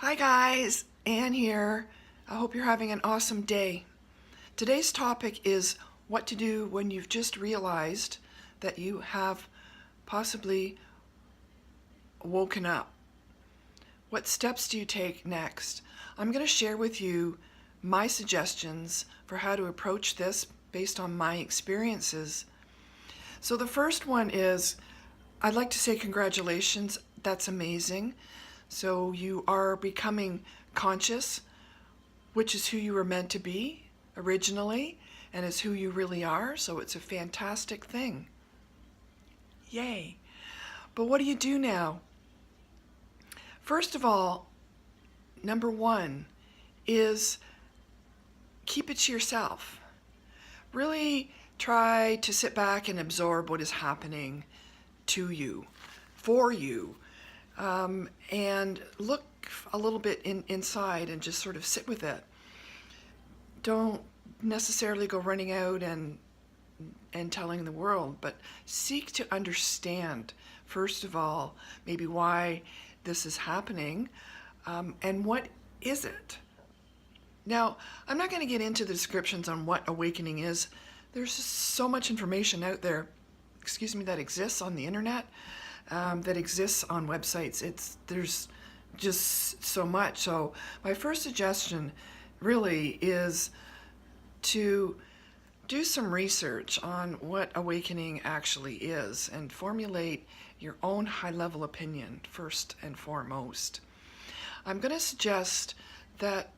Hi guys, Anne here. I hope you're having an awesome day. Today's topic is what to do when you've just realized that you have possibly woken up. What steps do you take next? I'm going to share with you my suggestions for how to approach this based on my experiences. So the first one is, I'd like to say congratulations. That's amazing. So you are becoming conscious, which is who you were meant to be originally and is who you really are. So it's a fantastic thing. Yay. But what do you do now? First of all, number one is keep it to yourself. Really try to sit back and absorb what is happening to you, for you. And look a little bit inside and just sort of sit with it. Don't necessarily go running out and telling the world, but seek to understand, first of all, maybe why this is happening, and what is it? Now, I'm not going to get into the descriptions on what awakening is. There's just so much information out there, that exists on the internet, that exists on websites. There's just so much. So my first suggestion really is to do some research on what awakening actually is and formulate your own high-level opinion first and foremost. I'm going to suggest that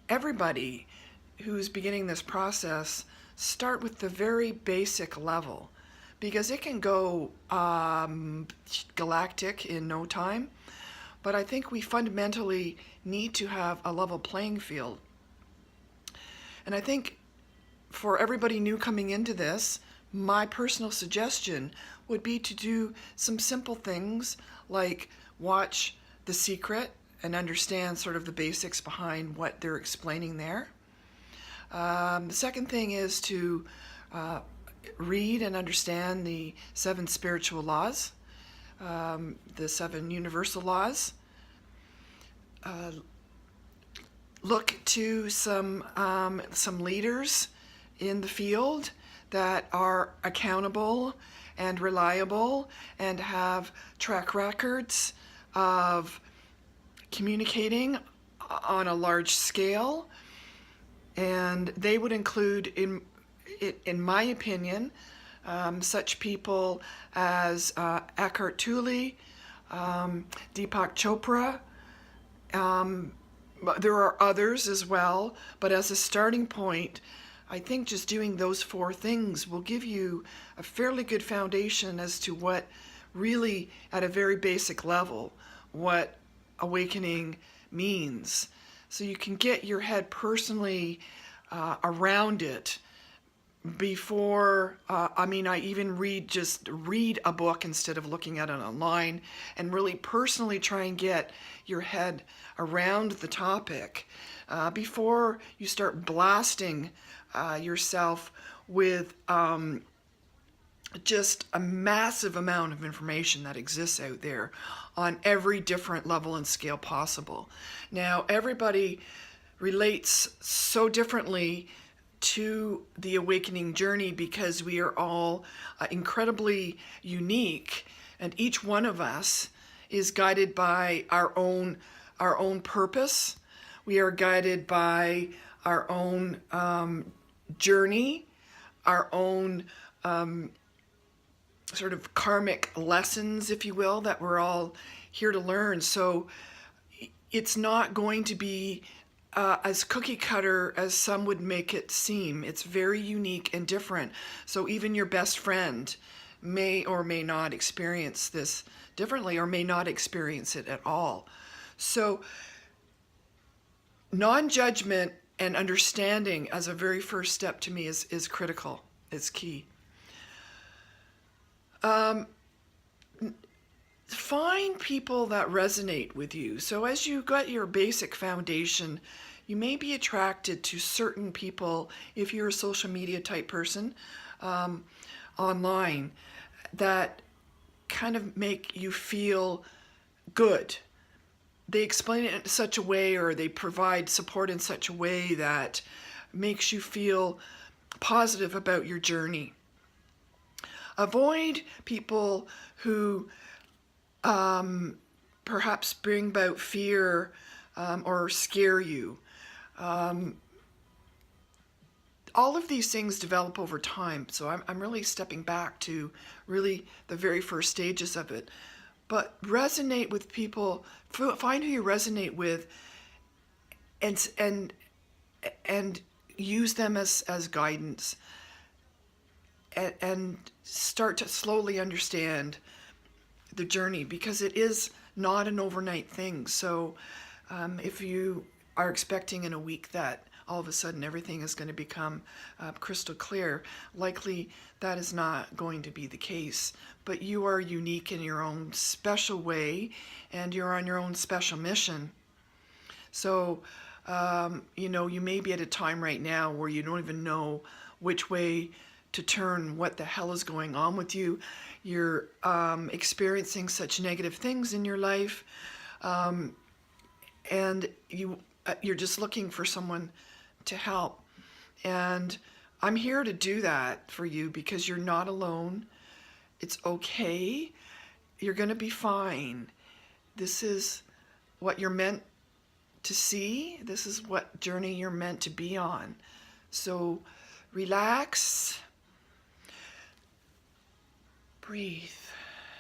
everybody who's beginning this process start with the very basic level, because it can go galactic in no time. But I think we fundamentally need to have a level playing field. And I think for everybody new coming into this, my personal suggestion would be to do some simple things like watch The Secret and understand sort of the basics behind what they're explaining there. The second thing is to read and understand the 7 spiritual laws, the 7 universal laws. Look to some leaders in the field that are accountable and reliable and have track records of communicating on a large scale. And they would include, in my opinion, such people as Eckhart Tolle, Deepak Chopra. There are others as well, but as a starting point, I think just doing those 4 things will give you a fairly good foundation as to what really, at a very basic level, what awakening means. So you can get your head personally around it before, I even read a book instead of looking at it online, and really personally try and get your head around the topic before you start blasting yourself with just a massive amount of information that exists out there on every different level and scale possible. Now, everybody relates so differently to the awakening journey because we are all incredibly unique, and each one of us is guided by our own purpose. We are guided by our own journey, our own sort of karmic lessons, if you will, that we're all here to learn. So it's not going to be as cookie cutter as some would make it seem. It's very unique and different. So even your best friend may or may not experience this differently, or may not experience it at all. So non-judgment and understanding as a very first step to me is critical. It's key. Find people that resonate with you. So as you got your basic foundation, you may be attracted to certain people, if you're a social media type person, online, that kind of make you feel good. they explain it in such a way, or they provide support in such a way that makes you feel positive about your journey. Avoid people who perhaps bring about fear or scare you. All of these things develop over time, so I'm really stepping back to really the very first stages of it. But resonate with people, find who you resonate with, and use them as guidance, and start to slowly understand the journey, because it is not an overnight thing. So if you are expecting in a week that all of a sudden everything is going to become crystal clear, likely that is not going to be the case. But you are unique in your own special way, and you're on your own special mission. So you may be at a time right now where you don't even know which way to turn, what the hell is going on with you. You're experiencing such negative things in your life, and you're just looking for someone to help. And I'm here to do that for you, because you're not alone. It's okay. You're going to be fine. This is what you're meant to see. This is what journey you're meant to be on. So relax. Breathe.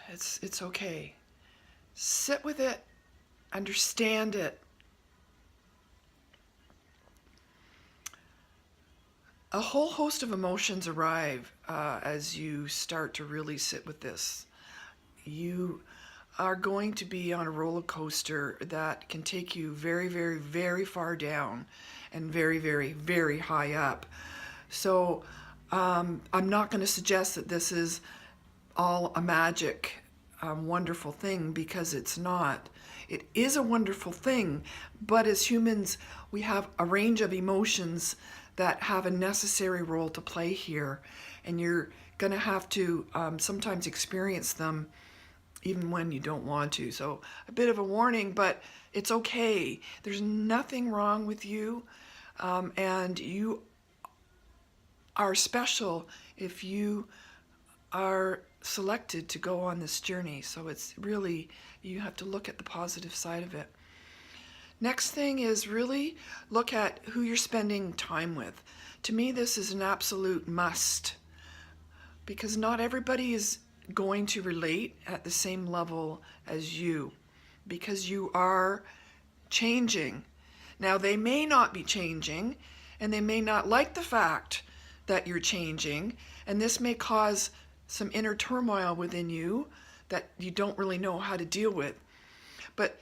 It's okay. Sit with it. Understand it. A whole host of emotions arrive as you start to really sit with this. You are going to be on a roller coaster that can take you very, very, very far down and very, very, very high up. So I'm not going to suggest that this is all a magic, wonderful thing, because it's not. It is a wonderful thing, but as humans, we have a range of emotions that have a necessary role to play here, and you're going to have to sometimes experience them even when you don't want to. So a bit of a warning, but it's okay. There's nothing wrong with you, and you are special if you are selected to go on this journey. So it's really, you have to look at the positive side of it. Next thing is really look at who you're spending time with. To me, this is an absolute must, because not everybody is going to relate at the same level as you, because you are changing. Now, they may not be changing, and they may not like the fact that you're changing, and this may cause some inner turmoil within you that you don't really know how to deal with. But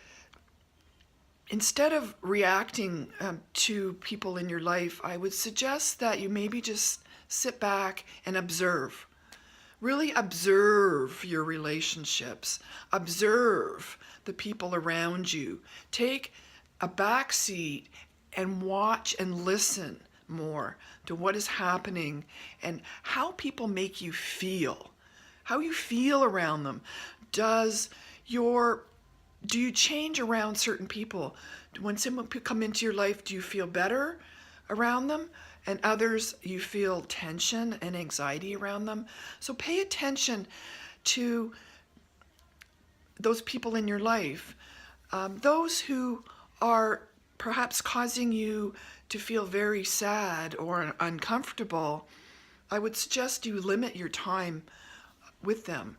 instead of reacting to people in your life, I would suggest that you maybe just sit back and observe. Really observe your relationships. Observe the people around you. Take a back seat and watch and listen more to what is happening and how people make you feel. How you feel around them. Do you change around certain people? When someone come into your life, do you feel better around them? And others, you feel tension and anxiety around them? So pay attention to those people in your life. Those who are perhaps causing you to feel very sad or uncomfortable, I would suggest you limit your time with them,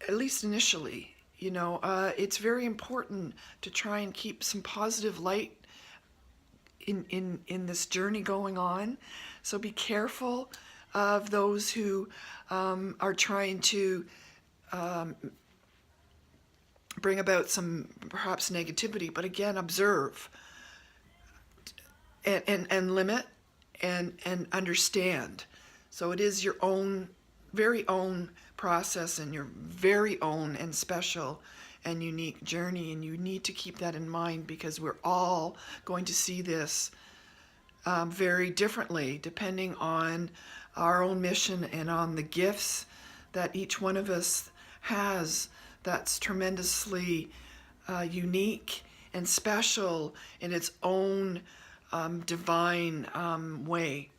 at least initially. It's very important to try and keep some positive light in this journey going on. So be careful of those who are trying to bring about some perhaps negativity. But again, observe and limit and understand. So it is your own, very own process, and your very own and special and unique journey, and you need to keep that in mind, because we're all going to see this very differently depending on our own mission and on the gifts that each one of us has. That's tremendously unique and special in its own divine way.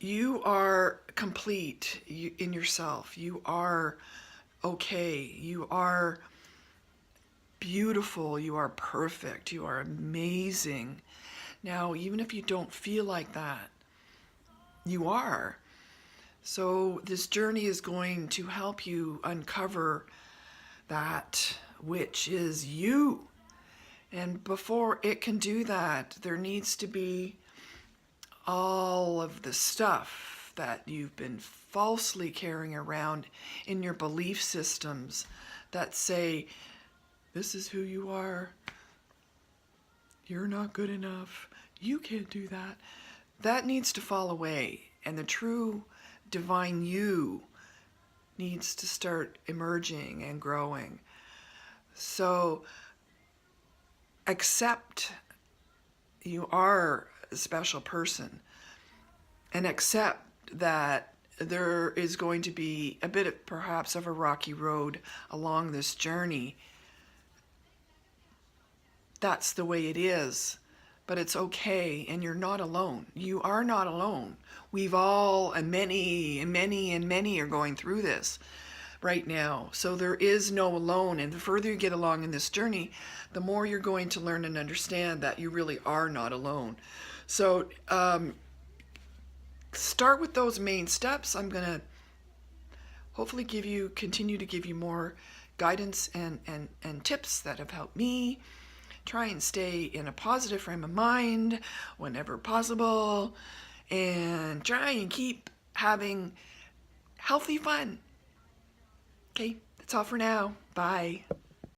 You are complete in yourself. You are okay. You are beautiful. You are perfect. You are amazing. Now, even if you don't feel like that, you are. So this journey is going to help you uncover that which is you. And before it can do that, there needs to be all of the stuff that you've been falsely carrying around in your belief systems that say, this is who you are, you're not good enough, you can't do that. That needs to fall away, and the true divine you needs to start emerging and growing. So accept you are a special person, and accept that there is going to be a bit of perhaps of a rocky road along this journey. That's the way it is, but it's okay, and you're not alone. You are not alone. We've all, and many and many and many are going through this right now. So there is no alone, and the further you get along in this journey, the more you're going to learn and understand that you really are not alone. So start with those main steps. I'm going to hopefully continue to give you more guidance and tips that have helped me. Try and stay in a positive frame of mind whenever possible, and try and keep having healthy fun. Okay, that's all for now. Bye.